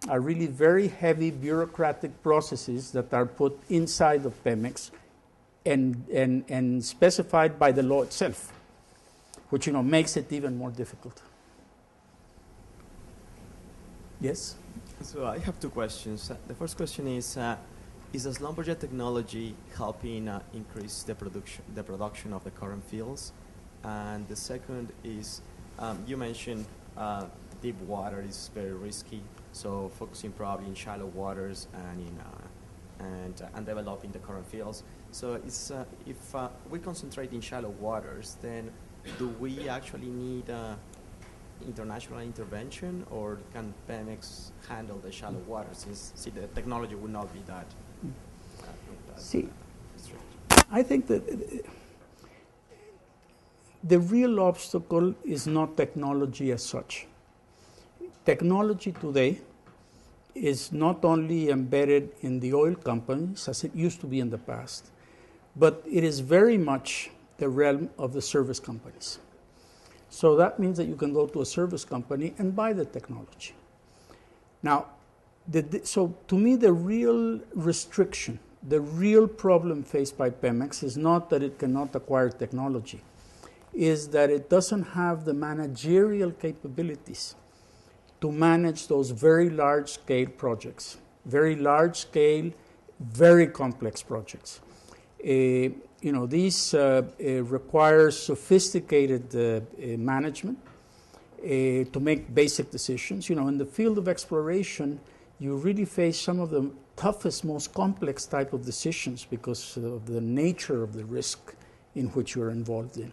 are really very heavy bureaucratic processes that are put inside of Pemex and specified by the law itself, which makes it even more difficult. Yes? So I have 2 questions. The first question is the Schlumberger technology helping increase the production of the current fields? And the second is, you mentioned deep water is very risky, so focusing probably in shallow waters and developing the current fields. So it's, if we concentrate in shallow waters, then do we actually need international intervention, or can Pemex handle the shallow water, since the technology would not be that? See, I think that the real obstacle is not technology as such. Technology today is not only embedded in the oil companies, as it used to be in the past, but it is very much the realm of the service companies. So that means that you can go to a service company and buy the technology. Now, so to me, the real restriction, the real problem faced by Pemex is not that it cannot acquire technology, is that it doesn't have the managerial capabilities to manage those very large-scale projects, very large-scale, very complex projects. These require sophisticated management to make basic decisions. In the field of exploration, you really face some of the toughest, most complex type of decisions because of the nature of the risk in which you're involved in.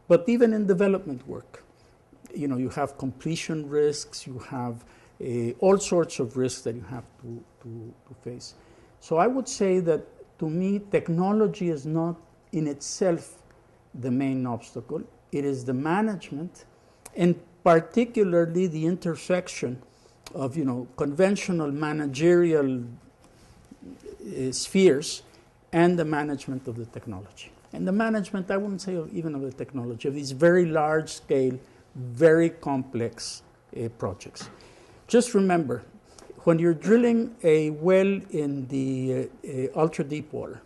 But even in development work, you have completion risks, you have all sorts of risks that you have to face. So I would say that, to me, technology is not in itself the main obstacle. It is the management, and particularly the intersection of conventional managerial spheres and the management of the technology. And the management, I wouldn't say even of the technology, of these very large-scale, very complex projects. Just remember, when you're drilling a well in the ultra-deep water,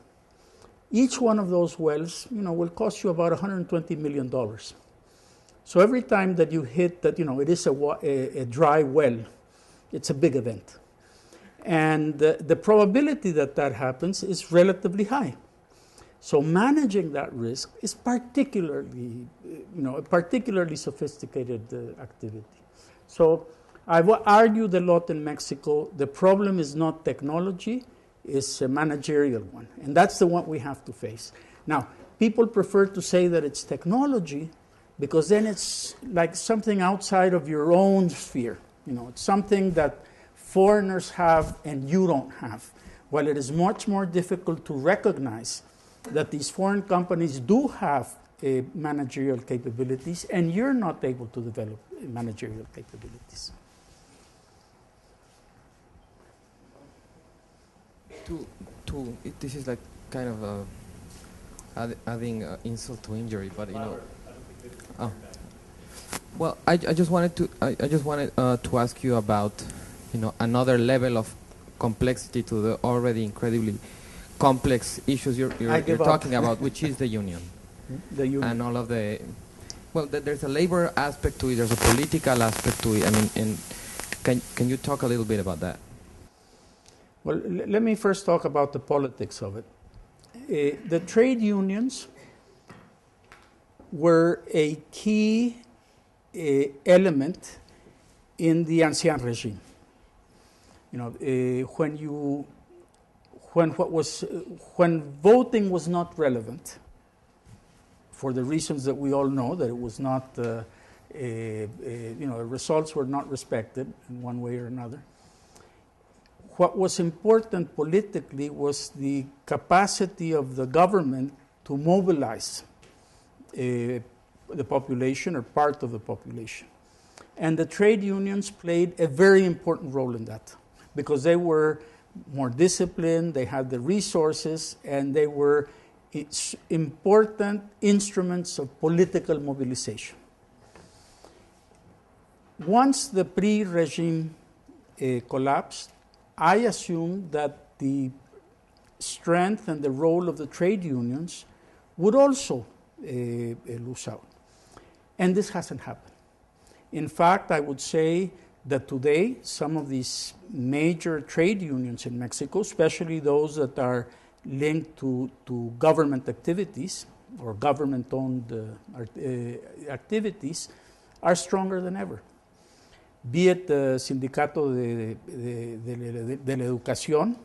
each one of those wells, will cost you about $120 million. So every time that you hit that, it is a dry well, it's a big event. And the probability that happens is relatively high. So managing that risk is particularly, a particularly sophisticated activity. So I've argued a lot in Mexico. The problem is not technology. is a managerial one, and that's the one we have to face. Now, people prefer to say that it's technology because then it's like something outside of your own sphere. It's something that foreigners have and you don't have. While it is much more difficult to recognize that these foreign companies do have managerial capabilities and you're not able to develop managerial capabilities. This is like kind of adding insult to injury, but well, I just wanted to ask you about another level of complexity to the already incredibly complex issues you're talking about, which is the union. The union and all of the there's a labor aspect to it, there's a political aspect to it. I mean, and can you talk a little bit about that? Well, let me first talk about the politics of it. The trade unions were a key element in the Ancien regime. When voting was not relevant, for the reasons that we all know, that it was not, the results were not respected in one way or another. What was important politically was the capacity of the government to mobilize the population or part of the population. And the trade unions played a very important role in that because they were more disciplined, they had the resources, and they were important instruments of political mobilization. Once the PRI regime collapsed, I assumed that the strength and the role of the trade unions would also lose out. And this hasn't happened. In fact, I would say that today some of these major trade unions in Mexico, especially those that are linked to government activities or government-owned activities, are stronger than ever. Be it the Sindicato de la Educación,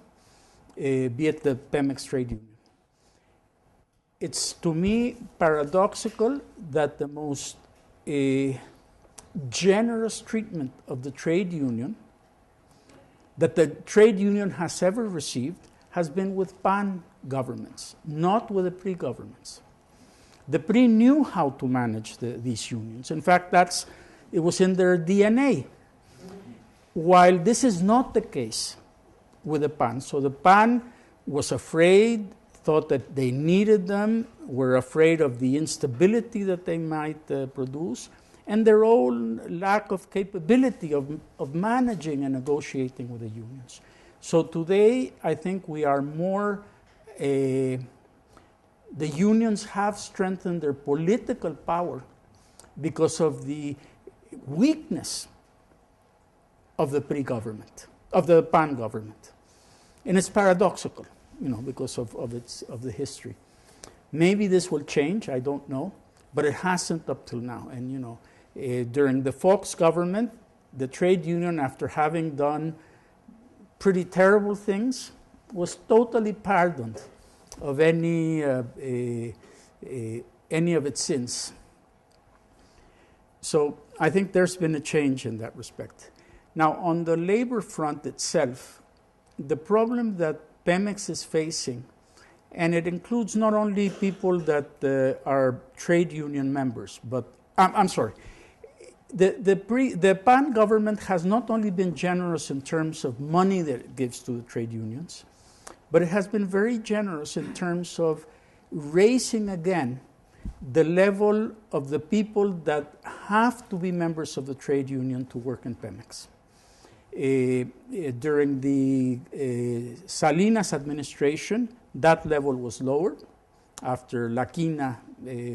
be it the Pemex trade union. It's, to me, paradoxical that the most generous treatment of the trade union that the trade union has ever received has been with PAN governments, not with the PRI governments. The PRI knew how to manage these unions. In fact, it was in their DNA. While this is not the case with the PAN. So the PAN was afraid, thought that they needed them, were afraid of the instability that they might produce, and their own lack of capability of managing and negotiating with the unions. So today, I think we are more, the unions have strengthened their political power because of the weakness of the PRI government, of the PAN government. And it's paradoxical, because of the history. Maybe this will change, I don't know, but it hasn't up till now. And, during the Fox government, the trade union, after having done pretty terrible things, was totally pardoned of any of its sins. So I think there's been a change in that respect. Now, on the labor front itself, the problem that Pemex is facing, and it includes not only people that are trade union members, but I'm sorry, the PAN government has not only been generous in terms of money that it gives to the trade unions, but it has been very generous in terms of raising again the level of the people that have to be members of the trade union to work in Pemex. During the Salinas administration, that level was lowered after La Quina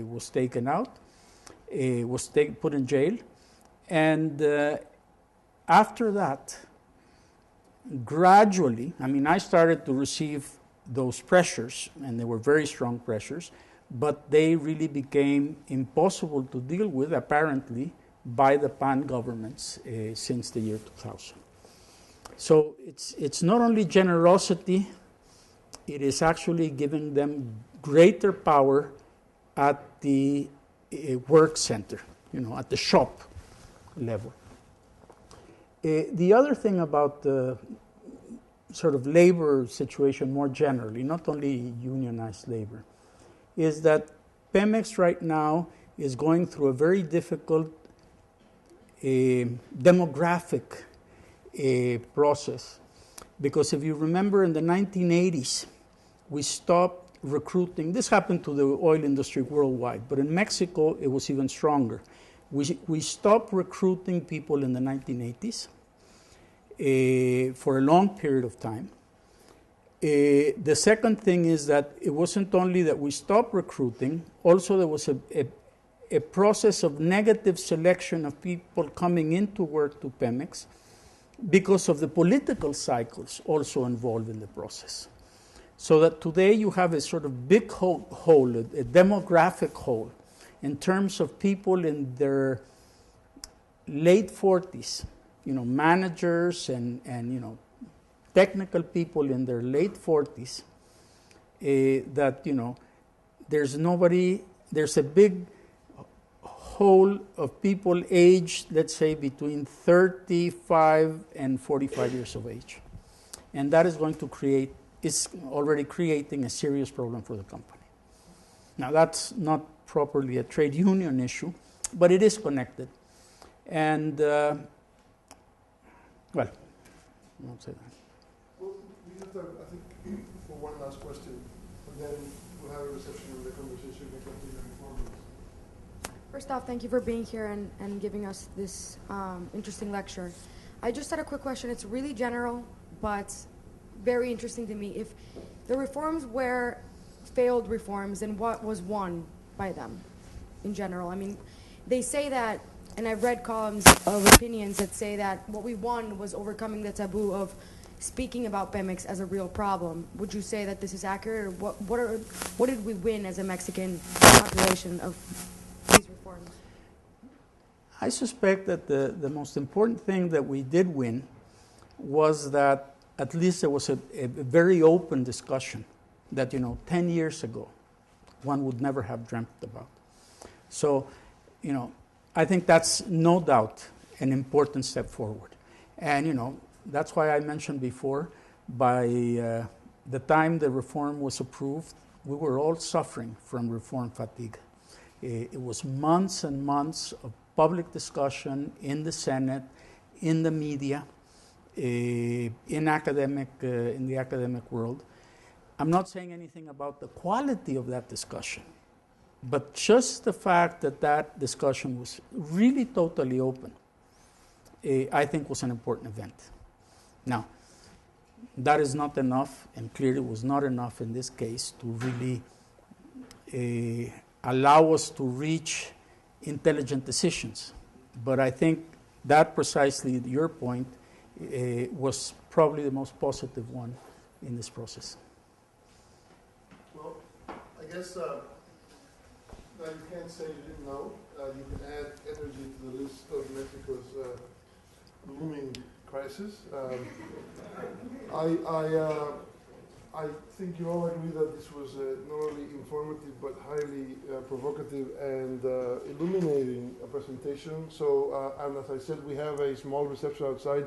was taken out, was put in jail. And after that, gradually, I started to receive those pressures, and they were very strong pressures, but they really became impossible to deal with, apparently, by the PAN governments since the year 2000. So it's not only generosity it is actually giving them greater power at the work center, at the shop level. The other thing about the sort of labor situation more generally, not only unionized labor, is that Pemex right now is going through a very difficult demographic process. Because if you remember in the 1980s, we stopped recruiting. This happened to the oil industry worldwide, but in Mexico, it was even stronger. We stopped recruiting people in the 1980s for a long period of time. The second thing is that it wasn't only that we stopped recruiting, also there was a process of negative selection of people coming into work to Pemex because of the political cycles also involved in the process. So that today you have a sort of big hole, a demographic hole, in terms of people in their late 40s, managers and technical people in their late 40s, that, there's a big hole of people aged, let's say, between 35 and 45 years of age. And that is is already creating a serious problem for the company. Now, that's not properly a trade union issue, but it is connected. And, well, I won't say that. Well, we have time, I think, for one last question, and then we'll have a reception of the conversation and continue informally. First off, thank you for being here and giving us this interesting lecture. I just had a quick question. It's really general, but very interesting to me. If the reforms were failed reforms, then what was won by them in general? I mean, they say that, and I've read columns of opinions that say that what we won was overcoming the taboo of speaking about Pemex as a real problem. Would you say that this is accurate, or what did we win as a Mexican population of these reforms? I suspect that the most important thing that we did win was that at least there was a very open discussion that, 10 years ago, one would never have dreamt about. So, I think that's no doubt an important step forward. And, that's why I mentioned before, by the time the reform was approved, we were all suffering from reform fatigue. It was months and months of public discussion in the Senate, in the media, in the academic world. I'm not saying anything about the quality of that discussion, but just the fact that that discussion was really totally open, I think was an important event. Now, that is not enough, and clearly was not enough in this case to really allow us to reach intelligent decisions. But I think that precisely, your point, was probably the most positive one in this process. Well, I guess that you can't say you didn't know. You can add energy to the list of Mexico's looming crisis. I think you all agree that this was not only informative but highly provocative and illuminating a presentation. So, and as I said, we have a small reception outside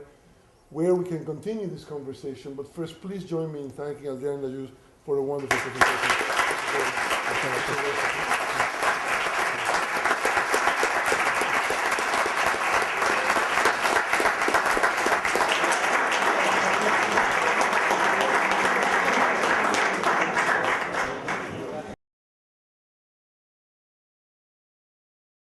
where we can continue this conversation. But first, please join me in thanking Adri and Lajous for a wonderful presentation.